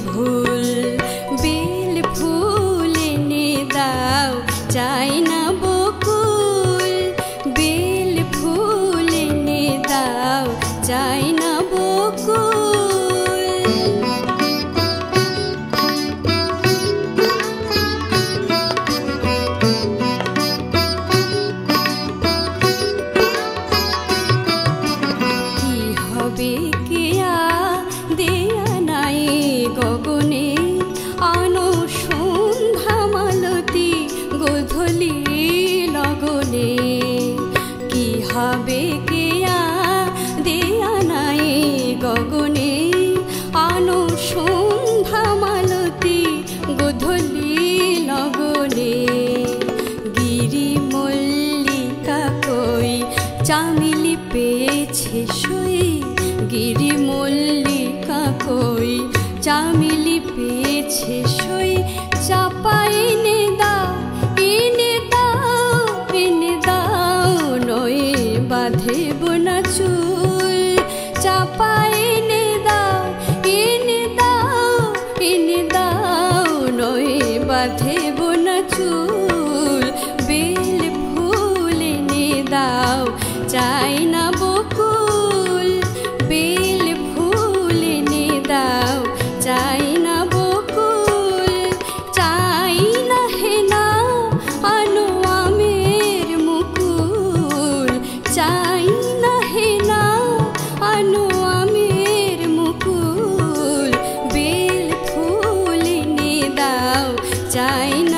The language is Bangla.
ভুল বেল ফুল এনে দাও চাই না বকুল বেল ফুল এনে দাও চাই না বকুল কি হবে কেয়া দেয়া নাই গগনে আনো সন্ধ্যা মালতী গোধূলি লগনে কি হবে কেয়া দেয়া নাই গগনে আনো সন্ধ্যা মালতী গোধূলি লগনে গিরি মল্লিকা কই চামেলি পেয়েছে সই গিরি মল্লিকা কই চামেলি পেয়েছে সই চাপা এনে দাও নয় বাঁধেব না চুল চাপা এনে দাও নয় বাঁধেব না চুল বেল ফুল এনে দাও চাই না বকুল বেল ফুল এনে দাও চাই না বকুল চাই না হেনা আনো আমের মুকুল চাই না হেনা আনো আমের মুকুল বেল ফুল এনে দাও চাই না